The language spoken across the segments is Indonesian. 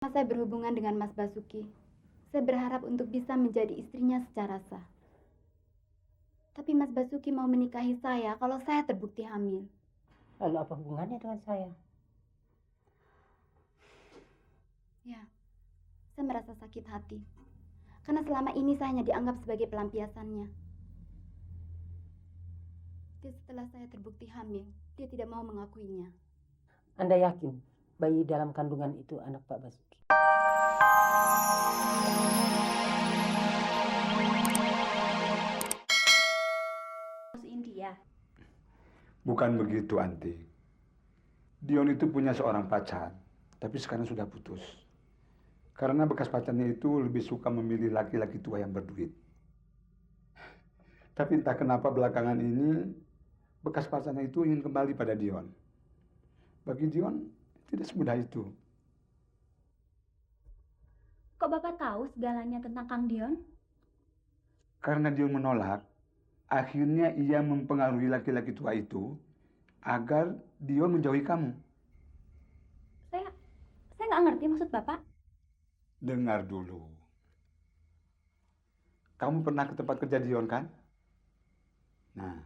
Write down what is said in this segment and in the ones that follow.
Saya berhubungan dengan Mas Basuki. Saya berharap untuk bisa menjadi istrinya secara sah. Tapi Mas Basuki mau menikahi saya kalau saya terbukti hamil. Lalu apa hubungannya dengan saya? Ya, saya merasa sakit hati. Karena selama ini saya hanya dianggap sebagai pelampiasannya. Dan setelah saya terbukti hamil, dia tidak mau mengakuinya. Anda yakin bayi dalam kandungan itu anak Pak Basuki? India. Bukan begitu, Anti. Dion itu punya seorang pacar, tapi sekarang sudah putus. Karena bekas pacarnya itu lebih suka memilih laki-laki tua yang berduit. Tapi entah kenapa belakangan ini, bekas pacarnya itu ingin kembali pada Dion. Bagi Dion, tidak semudah itu. Kok Bapak tahu segalanya tentang Kang Dion? Karena Dion menolak, akhirnya ia mempengaruhi laki-laki tua itu agar Dion menjauhi kamu. Saya nggak ngerti maksud Bapak. Dengar dulu. Kamu pernah ke tempat kerja Dion, kan? Nah,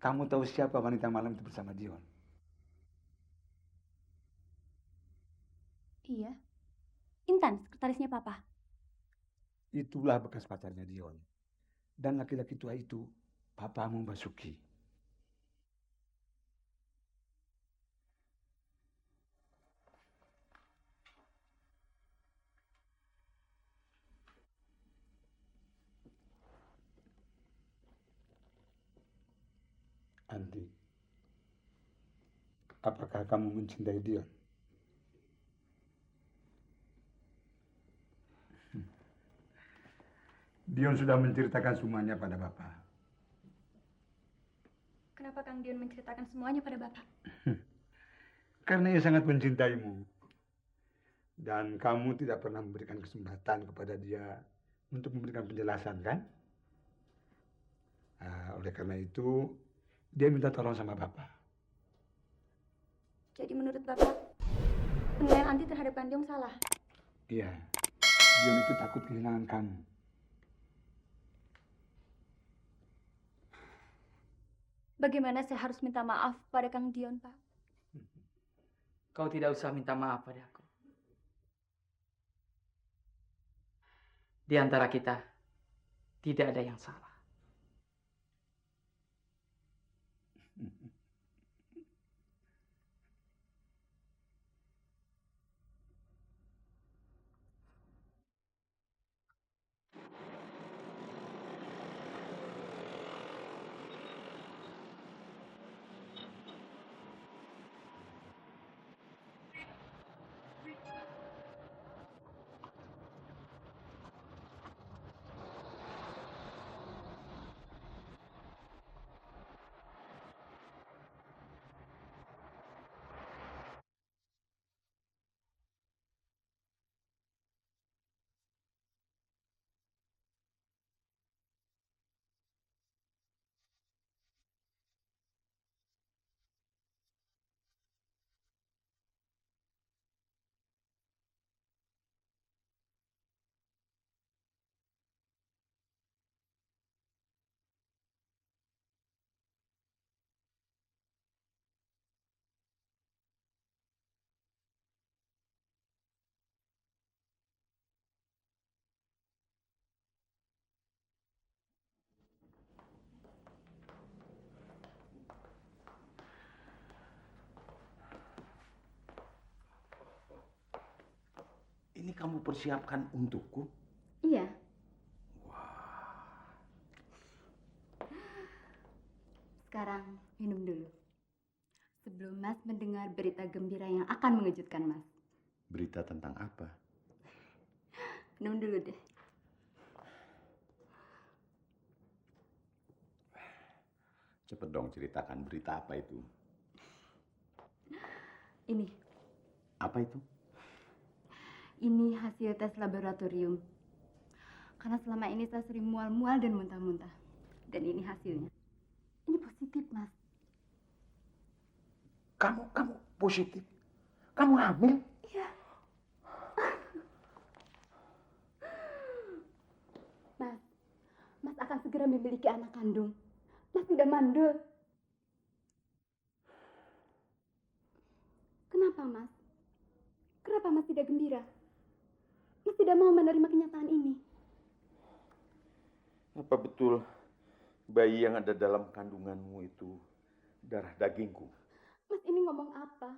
kamu tahu siapa wanita malam itu bersama Dion? Iya. Intan, sekretarisnya Papa. Itulah bekas pacarnya Dion. Dan laki-laki tua itu, papamu Basuki. Andi, apakah kamu mencintai Dion? Dion sudah menceritakan semuanya pada Bapak. Kenapa Kang Dion menceritakan semuanya pada Bapak? Karena ia sangat mencintaimu. Dan kamu tidak pernah memberikan kesempatan kepada dia untuk memberikan penjelasan, kan? Nah, oleh karena itu, dia minta tolong sama Bapak. Jadi menurut Bapak, penilaian Anti terhadap Kang Dion salah? Iya, Dion itu takut kehilangan kamu. Bagaimana saya harus minta maaf pada Kang Dion, Pak? Kau tidak usah minta maaf padaku. Di antara kita, tidak ada yang salah. Ini kamu persiapkan untukku? Iya. Sekarang minum dulu. Sebelum Mas mendengar berita gembira yang akan mengejutkan Mas. Berita tentang apa? Minum dulu deh. Cepet dong ceritakan berita apa itu. Ini. Apa itu? Ini hasil tes laboratorium. Karena selama ini saya sering mual-mual dan muntah-muntah. Dan ini hasilnya. Ini positif, Mas. Kamu positif? Kamu hamil? Iya. segera memiliki anak kandung? Mas tidak mandul. Kenapa, Mas? Kenapa Mas tidak gembira? Mas tidak mau menerima kenyataan ini. Apa betul bayi yang ada dalam kandunganmu itu darah dagingku? Mas ini ngomong apa?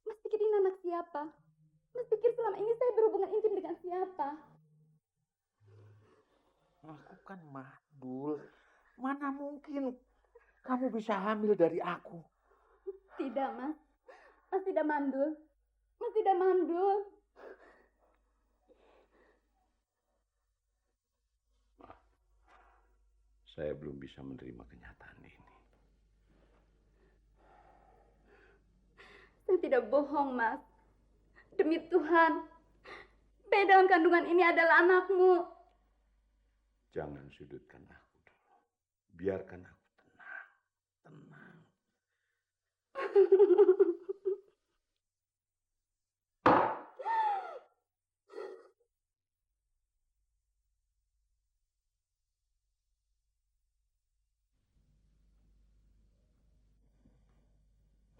Mas pikir ini anak siapa? Mas pikir selama ini saya berhubungan intim dengan siapa? Aku kan mandul. Mana mungkin kamu bisa hamil dari aku? Tidak, Mas. Mas tidak mandul. Mas tidak mandul. Saya belum bisa menerima kenyataan ini. Saya tidak bohong, Mas. Demi Tuhan, bayi dalam kandungan ini adalah anakmu. Jangan sudutkan aku dulu. Biarkan aku tenang. Tenang.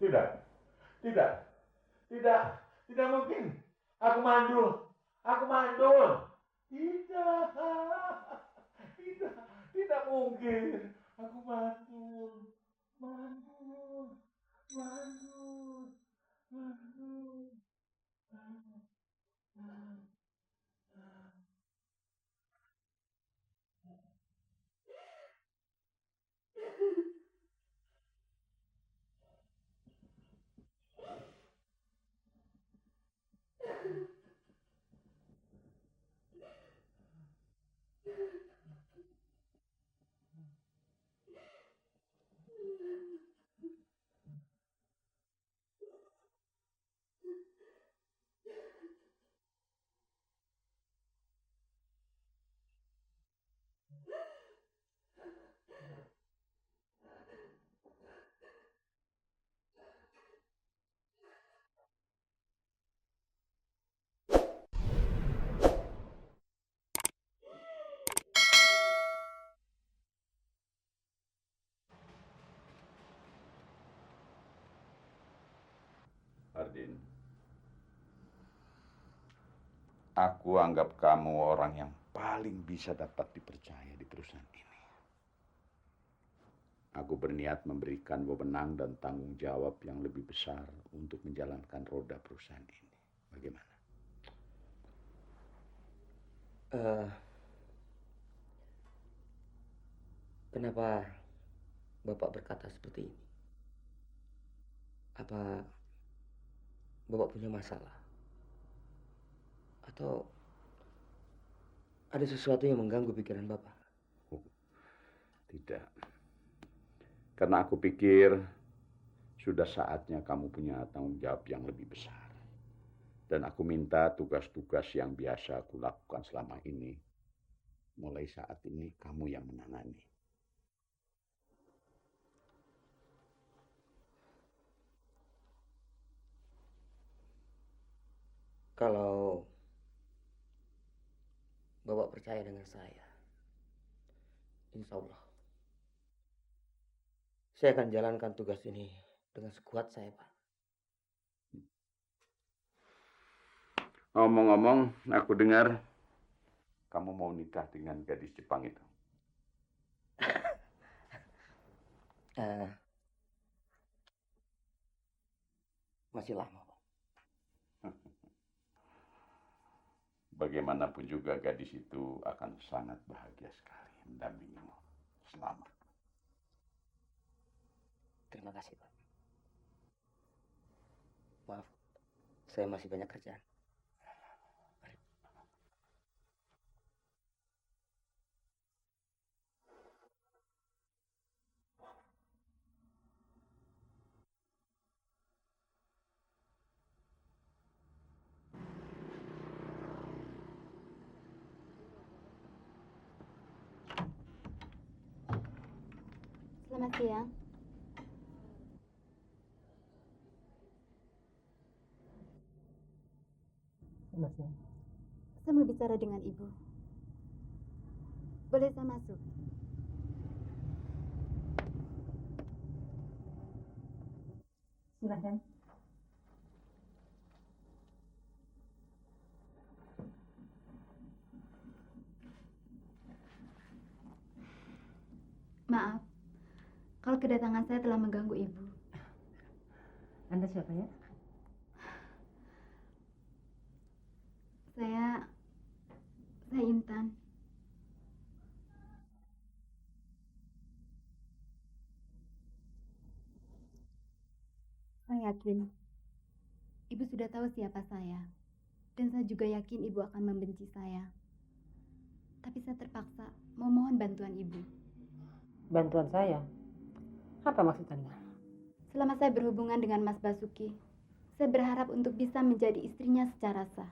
Tidak. Tidak. Tidak. Tidak mungkin. Aku mandul. Aku mandul. Tidak. Tidak. Tidak mungkin. Aku mandul. Mandul. Mandul. Mandul. Ardin, aku anggap kamu orang yang paling bisa dapat dipercaya di perusahaan ini. Aku berniat memberikan wewenang dan tanggung jawab yang lebih besar untuk menjalankan roda perusahaan ini. Bagaimana? Kenapa Bapak berkata seperti ini? Apa Bapak punya masalah? Atau ada sesuatu yang mengganggu pikiran Bapak? Oh, tidak. Karena aku pikir sudah saatnya kamu punya tanggung jawab yang lebih besar. Dan aku minta tugas-tugas yang biasa aku lakukan selama ini, mulai saat ini kamu yang menangani. Kalau Bapak percaya dengan saya, insya Allah, saya akan jalankan tugas ini dengan sekuat saya, Pak. Ngomong-ngomong, aku dengar kamu mau nikah dengan gadis Jepang itu. Masih lama, Pak. Bagaimanapun juga gadis itu akan sangat bahagia sekali mendampingimu. Selamat. Terima kasih, Pak. Maaf, saya masih banyak kerjaan. Mari. Selamat siang. Selamat siang. Saya mau bicara dengan Ibu. Boleh saya masuk? Silahkan. Maaf, kalau kedatangan saya telah mengganggu Ibu. Anda siapa ya? Saya Intan. Saya yakin Ibu sudah tahu siapa saya. Dan saya juga yakin Ibu akan membenci saya. Tapi saya terpaksa memohon bantuan Ibu. Bantuan saya? Apa maksud Anda? Selama saya berhubungan dengan Mas Basuki, saya berharap untuk bisa menjadi istrinya secara sah.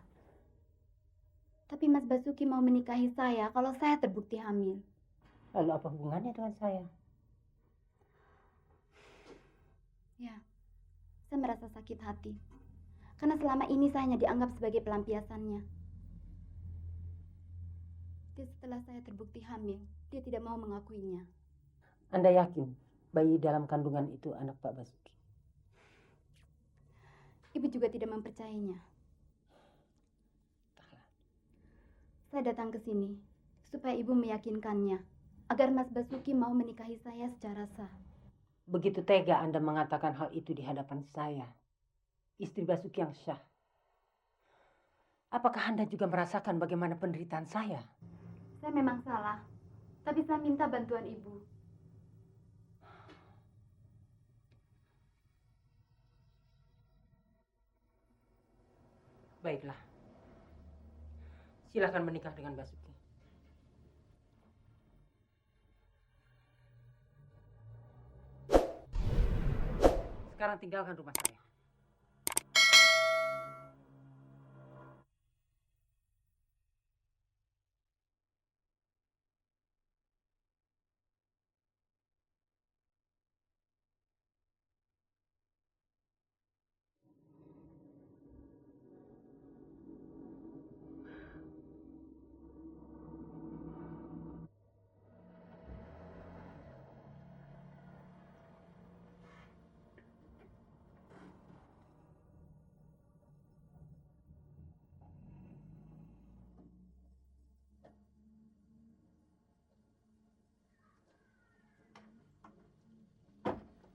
Tapi Mas Basuki mau menikahi saya kalau saya terbukti hamil. Lalu apa hubungannya dengan saya? Ya, saya merasa sakit hati. Karena selama ini saya hanya dianggap sebagai pelampiasannya. Dan setelah saya terbukti hamil, dia tidak mau mengakuinya. Anda yakin bayi dalam kandungan itu anak Pak Basuki? Ibu juga tidak mempercayainya. Saya datang ke sini supaya Ibu meyakinkannya agar Mas Basuki mau menikahi saya secara sah. Begitu tega Anda mengatakan hal itu di hadapan saya, istri Basuki yang syah. Apakah Anda juga merasakan bagaimana penderitaan saya? Saya memang salah, tapi saya minta bantuan Ibu. Baiklah. Silakan menikah dengan Basuki. Sekarang tinggalkan rumah saya.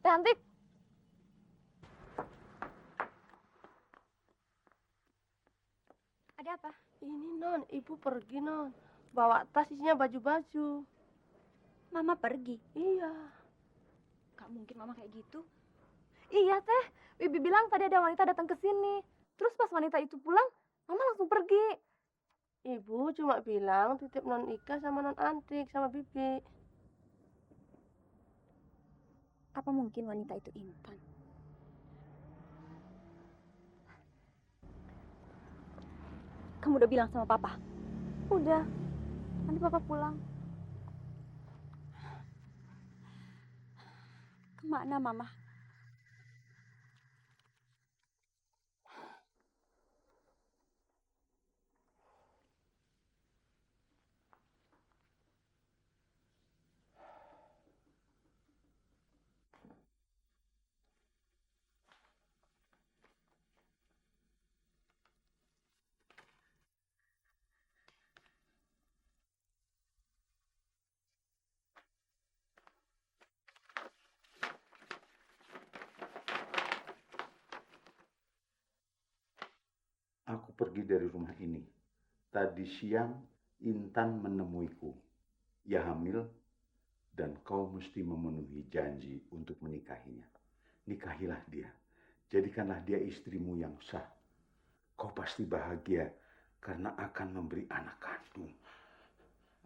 Cantik. Ada apa? Ini non, ibu pergi non. Bawa tas isinya baju-baju. Mama pergi. Iya. Gak mungkin mama kayak gitu. Iya teh, Bibi bilang tadi ada wanita datang ke sini. Terus pas wanita itu pulang, mama langsung pergi. Ibu cuma bilang titip non Ika sama non Antik sama Bibi. Apa mungkin wanita itu Intan? Kamu udah bilang sama papa? Udah. Nanti papa pulang. Kemana mama? Aku pergi dari rumah ini. Tadi siang Intan menemuiku. Ia hamil dan kau mesti memenuhi janji untuk menikahinya. Nikahilah dia. Jadikanlah dia istrimu yang sah. Kau pasti bahagia karena akan memberi anak kandung.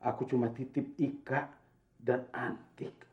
Aku cuma titip Ika dan Antik.